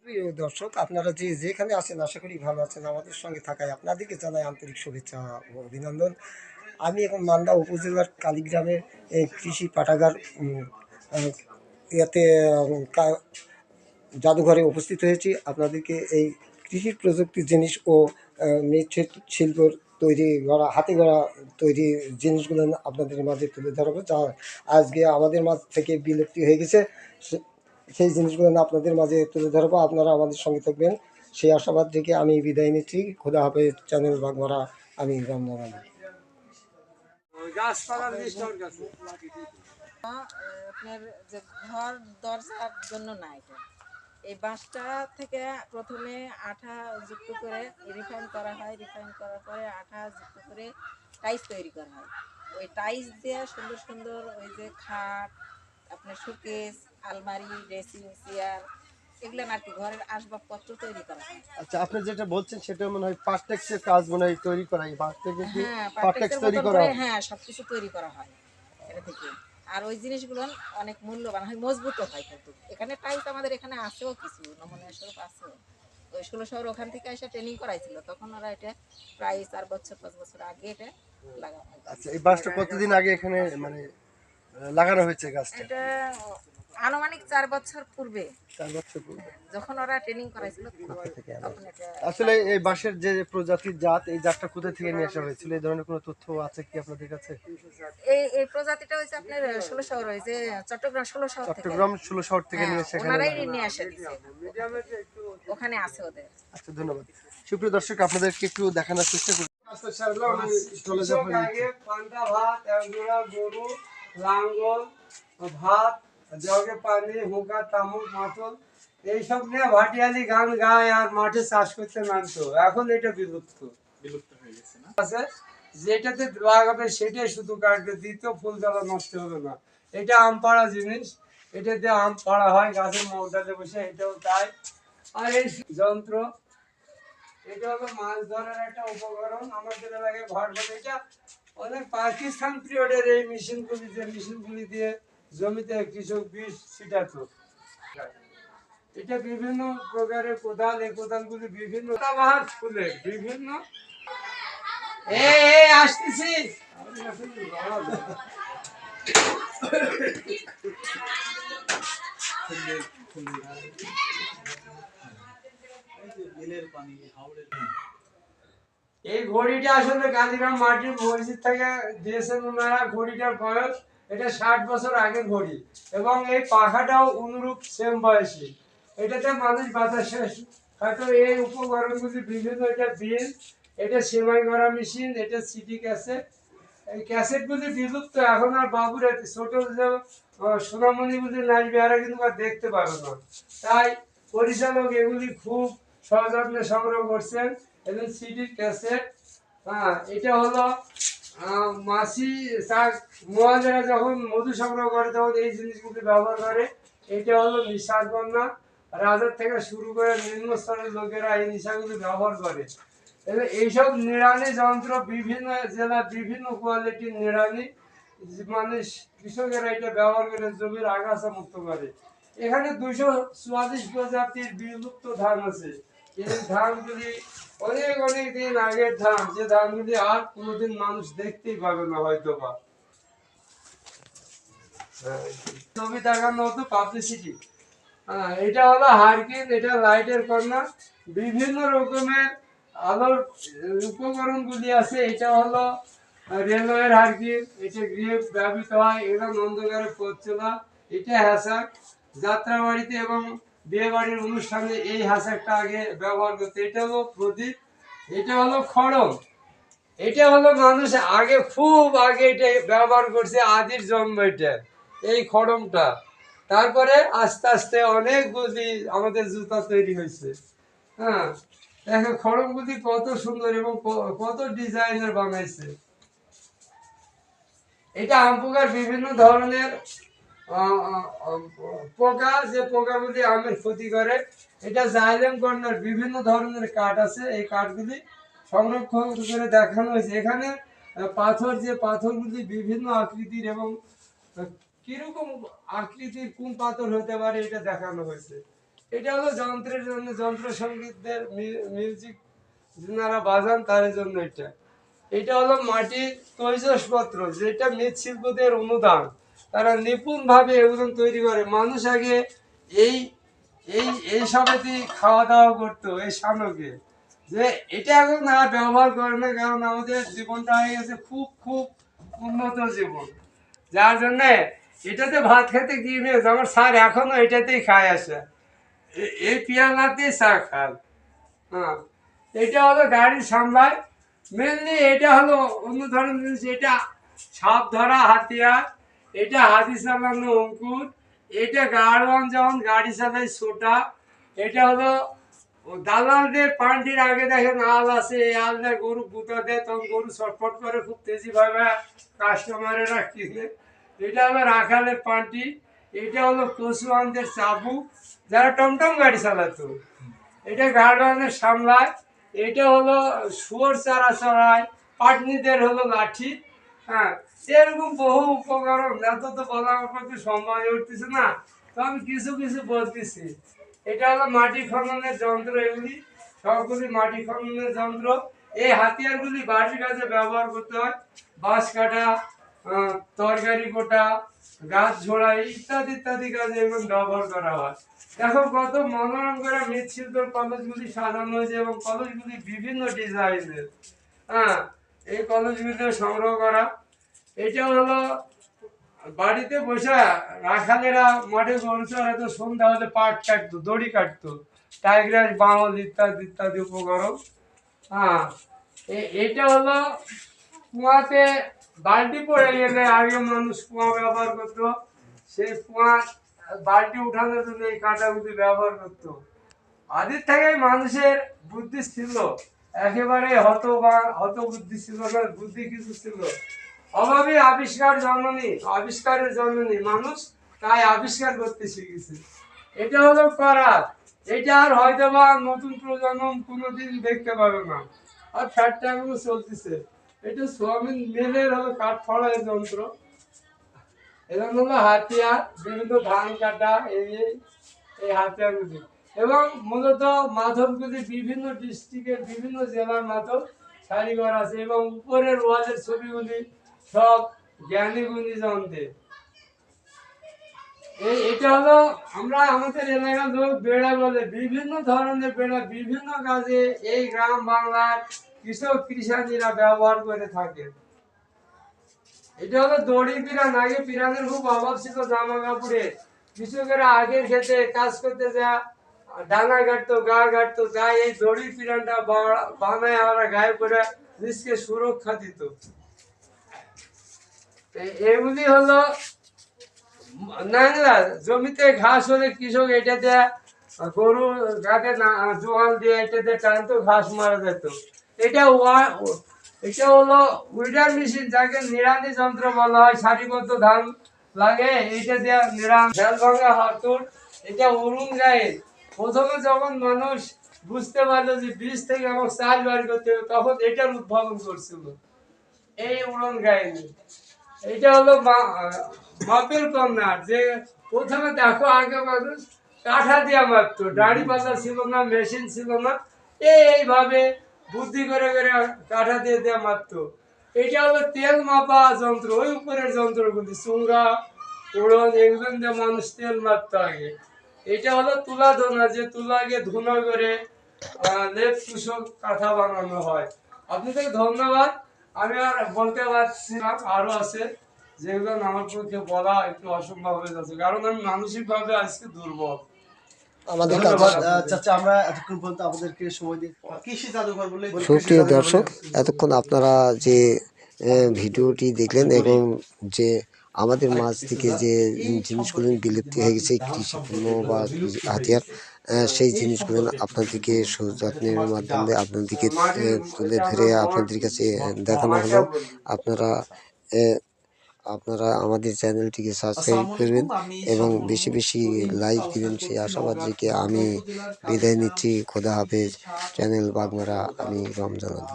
প্রিয় দর্শক, আপনারা যে যেখানে আছেন আশা করি ভালো আছেন। আমাদের সঙ্গে থাকায় আপনাদেরকে জানাই আন্তরিক শুভেচ্ছা ও অভিনন্দন। আমি এখন মান্দা উপজেলার কালীগ্রামের এই কৃষি পাঠাগার আহ, ইয়াতে জাদুঘরে উপস্থিত হয়েছি। আপনাদেরকে এই কৃষি প্রযুক্তির জিনিস ও মৃৎ শিল্প তৈরি করা, হাতে গড়া তৈরি জিনিসগুলো আপনাদের মাঝে তুলে ধরবো, যা আজকে আমাদের মাঝ থেকে বিলুপ্তি হয়ে গেছে। সেই জিনিসগুলো আপনাদের মাঝে তুলে ধরবো, আপনারা আমাদের সঙ্গে থাকবেন সেই আশাবাদ থেকে আমি বিদায় নিচ্ছি। খোদা হাফেজ। চ্যানেল বাগমারা, আমি রমজান আলী। আপনার যে ঘর দরজার জন্য না, এটা এই বাঁশটা থেকে প্রথমে আঠা যুক্ত করে রিফাইন করা হয়। রিফাইন করার পরে আঠা যুক্ত করে টাইস তৈরি করা হয়। ওই টাইস দিয়ে সুন্দর সুন্দর ওই যে খাট, আপনার শোকেস, আলমারি, ড্রেসিং চেয়ার, এগুলো আর কি ঘরের আসবাবপত্র তৈরি করা হয়। আচ্ছা, আপনি যেটা বলছেন সেটা মনে হয় পার্টেক্সের কাজ মনে হয় তৈরি করা হয়। হ্যাঁ, পার্টেক্স পার্টেক্সের তৈরি মতন করা করে, হয়। হ্যাঁ, সবকিছু তৈরি করা হয় এটা থেকে। আর ওই জিনিসগুলো অনেক মূল্যবান হয়, মজবুতও হয়। কিন্তু এখানে টাইলস আমাদের এখানে আছেও, কিছু নমুনা স্বরূপ আছেও। ওই 16 শহর ওখান থেকে এসে ট্রেনিং করাইছিল, তখন ওরা এটা প্রায় 4 বছর 5 বছর আগে এটা লাগানো হয়। আচ্ছা, এই বাসটা কতদিন আগে এখানে মানে লাগানো হয়েছে গাছটা? এটা আনুমানিক 4 বছর পূর্বে, 4 বছর পূর্বে যখন ওরা ট্রেনিং করাইছিল, তখন এটা আসলে এই বাঁশের যে প্রজাতির জাত, এই জাতটা কোথা থেকে নিয়ে আসা হয়েছিল? এই ধরনের কোনো তথ্য আছে কি আপনাদের কাছে? এই এই প্রজাতিটা হচ্ছে আপনার 16 শহর, ওই যে চট্টগ্রাম 16 শহর থেকে, চট্টগ্রাম 16 শহর থেকে হ্যাঁ, নিয়ে এসে এখানে ওনারাই লাগানো। নিয়ে আসে দিছে, ওখানে আছে ওদের। আচ্ছা, ধন্যবাদ। সুপ্রিয় দর্শক, আপনাদেরকে একটু দেখানোর চেষ্টা করি। পান্তা ভাত, এক জোড়া গরু, লাঙ্গল, ভাত, জগে পানি, হুঁকা, তামুক, মাতল, এইসব নিয়ে ভাটিয়ালি গান গায় আর মাঠে চাষ করতে নামতো। এখন এটা বিলুপ্ত বিলুপ্ত হয়ে গেছে না। আছে যেটাতে লাগাবে সেটাই শুধু কাটবে, দ্বিতীয় ফুল জ্বালা নষ্ট হবে না। এটা আম পাড়া জিনিস, এটাতে আম পাড়া হয় গাছের মৌদাতে বসে, এটাও তাই। আর এই যন্ত্র, এটা হলো মাছ ধরার একটা উপকরণ আমাদের এলাকায় ঘর বলে। এটা অনেক পাকিস্তান পিরিয়ডের এই মেশিনগুলি, যে মেশিনগুলি দিয়ে জমিতে কৃষক বীজ ছিটাতো। এটা বিভিন্ন প্রকারের কোদাল, এই কোদালগুলি বিভিন্ন বাহার ফুলের বিভিন্ন। আসতেছি। এই ঘড়িটা আসলে কালীগ্রাম মাটির মসজিদ থেকে দিয়েছেন ওনারা। ঘড়িটার বয়স এটা 60 বছর আগের ঘড়ি, এবং এই পাখাটাও অনুরূপ সেম বয়সী। এটাতে মানুষ বাতাসে হয়তো এই উপকরণগুলি বিভিন্ন। এটা বিল, এটা সেমাই করা মেশিন, এটা সিটি ক্যাসেট। এই ক্যাসেটগুলি বিলুপ্ত, এখন আর বাবুরা ছোট যে সোনামণিগুলি নাচবে, এরা কিন্তু আর দেখতে পাবে না। তাই পরিচালক এগুলি খুব সযত্নে সংগ্রহ করছেন। এবং সিডির ক্যাসেট, হ্যাঁ, এটা হলো মাসি তার মহাজেরা যখন মধু সংগ্রহ করে তখন এই জিনিসগুলি ব্যবহার করে। এটা হলো নিঃশ্বাস বন্যা, রাজার থেকে শুরু করে নিম্ন স্তরের লোকেরা এই নিশাগুলি ব্যবহার করে। এবং এইসব নিড়ানি যন্ত্র বিভিন্ন জেলার বিভিন্ন কোয়ালিটির নিড়ানি মানুষ, কৃষকেরা এটা ব্যবহার করে জমির আগাছা মুক্ত করে। এখানে 244 প্রজাতির বিলুপ্ত ধান আছে। এই ধানগুলি অনেক অনেক দিন আগের ধান, যে ধানগুলি আর কোনোদিন মানুষ দেখতেই পাবে না হয়তো বা। ছবি দেখানো হতো পাবলিসিটি। এটা হলো হারকিন, এটা লাইটের কর্নার, বিভিন্ন রকমের আলোর উপকরণগুলি আছে। এটা হলো রেলওয়ের হারকিন, এটা গৃহে ব্যবহৃত হয়। এটা অন্ধকারে পথ চলা। এটা হ্যাসাক, যাত্রাবাড়িতে এবং বিয়ে বাড়ির অনুষ্ঠানে এই হ্যাসাকটা আগে ব্যবহার করতো। এটা হলো প্রদীপ, এটা হলো খড়ম, এটা হলো মানুষ আগে খুব আগে এটা ব্যবহার করছে, আদির জন্ম এটা এই খড়মটা। তারপরে আস্তে আস্তে অনেকগুলি আমাদের জুতা তৈরি হয়েছে। হ্যাঁ, দেখো খড়মগুলি কত সুন্দর এবং কত ডিজাইনের বানাইছে। এটা আম পোকার বিভিন্ন ধরনের পোকা, যে পোকাগুলি আমের ক্ষতি করে। এটা জাইলেম কর্নার, বিভিন্ন ধরনের কাঠ আছে, এই কাঠগুলি সংরক্ষণ করে দেখানো হয়েছে। এখানে পাথর, যে পাথরগুলি বিভিন্ন আকৃতির এবং কিরকম আকৃতির কোন পাথর হতে পারে এটা দেখানো হয়েছে। এটা হলো যন্ত্রের জন্য, যন্ত্র সঙ্গীতদের মিউজিক যারা বাজান তাদের জন্য এটা। এটা হলো মাটির তৈজসপত্র, যেটা মৃৎশিল্পদের অনুদান। তারা নিপুণভাবে এগুলো তৈরি করে। মানুষ আগে এই এই এই সবেতেই খাওয়া দাওয়া করতো, এই শানকে। যে এটা এখন না ব্যবহার করে না, কারণ আমাদের জীবনটা হয়ে গেছে খুব খুব উন্নত জীবন, যার জন্যে এটাতে ভাত খেতে গিয়ে আমার স্যার এখনো এটাতেই খায় আসে, এই পিয়ালাতেই চা খায়। হ্যাঁ, এটা হলো গাড়ি সামলায়। মেনলি এটা হলো অন্য ধরনের জিনিস। এটা সাপ ধরা হাতিয়ার, এটা হাতি চালানো অঙ্কুর, এটা গাড়োয়ান যখন গাড়ি চালায় ছোটা। এটা হলো দালালদের পান্ডির আগে দেখেন আল আছে, এই আল দিয়ে গরু গুঁতা দেয়, তখন গরু ছটফট করে খুব তেজি ভাবে কাস্টমারেরা কিনে। এটা হলো রাখালের পান্টি। এটা হলো কচুয়ানদের চাবুক, যারা টমটম গাড়ি চালাতো। এটা গার্ডওয়ানের সামলায়। এটা হলো শুয়োর চারা চড়ায়। পাটনিদের হলো লাঠি। হ্যাঁ, এরকম বহু উপকরণ, এত তো বলা আমার পক্ষে সময় উঠতেছে না, তো আমি কিছু কিছু বলতেছি। এটা হলো মাটি খননের যন্ত্র, এগুলি সবগুলি মাটি খননের যন্ত্র। এই হাতিয়ারগুলি বাড়ির কাজে ব্যবহার করতে হয়। বাঁশ কাটা, তরকারি কোটা, গাছ ঝোড়াই ইত্যাদি ইত্যাদি কাজে এগুলো ব্যবহার করা হয়। দেখো কত মনোরম করে মৃৎশিল্পের কলসগুলি সাজানো হয়েছে, এবং কলসগুলি বিভিন্ন ডিজাইনের। হ্যাঁ, এই কলসগুলি সংগ্রহ করা। এটা হলো বাড়িতে বসে রাখালেরা মাঠে গরু চড়াতো, সন্ধ্যা হলে পাট কাটতো, দড়ি কাটতো, টাইগ্রাস, বাঙল ইত্যাদি ইত্যাদি উপকরণ। হ্যাঁ, এটা হলো কুয়াতে বালতি পড়ে গেলে আগে মানুষ কুয়া ব্যবহার করতো, সেই কুয়া বালতি উঠানোর জন্য এই কাঁটাগুলি ব্যবহার করতো। আদির থেকেই মানুষের বুদ্ধি ছিল, একেবারে হত বুদ্ধি ছিল না, বুদ্ধি কিছু ছিল। অভাবে আবিষ্কারের জন্মনি মানুষ, তাই আবিষ্কার করতে শিখেছে। এটা হলো করাত। এটা আর হয়তো বা নতুন প্রজন্ম কোনোদিন দেখতে পাবে না, আর ফ্যাক্টরিগুলো চলতেছে। এটা সোয়াবিন মিলের হলো কাঠ ফড়ার যন্ত্র। এরকম হলো হাতিয়ার, বিভিন্ন ধান কাটা, এই হাতিয়ারগুলি। এবং মূলত মাধবগুলি বিভিন্ন ডিস্ট্রিক্টের, বিভিন্ন জেলার মাধব কারিগর আছে, এবং উপরের ওয়ালের ছবিগুলি সব জ্ঞানী গুণীজনদের। এটা হলো আমরা আমাদের এলাকার লোক বেড়া বলে, বিভিন্ন ধরনের বেড়া বিভিন্ন কাজে এই গ্রাম বাংলার কৃষক কৃষানীরা ব্যবহার করে থাকে। এটা হলো দড়ি পিরান। আগে পিরানের খুব অভাব ছিল জামা কাপড়ে। কৃষকেরা আগের ক্ষেতে কাজ করতে যা ডানা কাটতো, গা কাটতো, তাই এই দড়ি পিরানটা বানায় আমরা গায়ে করে নিজকে সুরক্ষা দিত। এগুলি হলো নাংলা। জমিতে ঘাস হলে কৃষক এটা দিয়ে গরু গাকে জোয়াল দিয়ে এটা দিয়ে টানতো, ঘাস মারা যেত। এটা এটা হলো উইডার মেশিন, যাকে নিড়ানি যন্ত্র বলা হয়। সারিবদ্ধ ধান লাগে, এটা দিয়ে নিড়ান। ঝাল ভাঙা হাতুড়, এটা উড়ুন গায়ে। প্রথমে যখন মানুষ বুঝতে পারলো যে বীজ থেকে আমার চাল বার করতে হবে, তখন এটার উদ্ভাবন করছিল, এই উড়ন গায়ে। এটা হলো মাপের কর্নার, যে প্রথমে দেখো আগে মানুষ কাঠা দিয়ে মারতো, দাড়ি পাল্লা ছিল না, মেশিন ছিল না, এইভাবে বুদ্ধি করে করে কাঠা দিয়ে দিয়ে মারতো। এটা হলো তেল মাপা যন্ত্র, ওই উপরের যন্ত্রগুলি চুঙ্গা, উড়ন, এগুলো দিয়ে মানুষ তেল মারতো আগে। এটা হলো তুলা ধোনা, যে তুলাকে ধুনা করে লেপ তুষক কাঁথা বানানো হয়। আপনাদের ধন্যবাদ। আমি আর বলতে পারছি না, আরো আছে যেগুলো আমার পক্ষে বলা একটু অসম্ভব হয়ে যাচ্ছে, কারণ আমি মানসিকভাবে আজকে দুর্বল। আমাদের ধন্যবাদ আপনাদের। চাচা, আমরা এতক্ষণ পর্যন্ত আমাদেরকে সময় দিয়ে কৃষি জাদুঘর বলে সুপ্রিয় দর্শক, এতক্ষণ আপনারা যে ভিডিওটি দেখলেন, এবং যে আমাদের মাঝ থেকে যে জিনিসগুলো বিলুপ্তি হয়ে গেছে, কৃষিপণ্য বা হাতিয়ার, সেই জিনিসগুলো আপনাদেরকে সযত্নের মাধ্যমে আপনাদেরকে তুলে ধরে আপনাদের কাছে দেখানো হলো। আপনারা আপনারা আমাদের চ্যানেলটিকে সাবস্ক্রাইব করবেন এবং বেশি বেশি লাইক দিবেন, সেই আশাবাদ রেখে আমি বিদায় নিচ্ছি। খোদা হাফেজ। চ্যানেল বাগমারা, আমি রমজান আলী।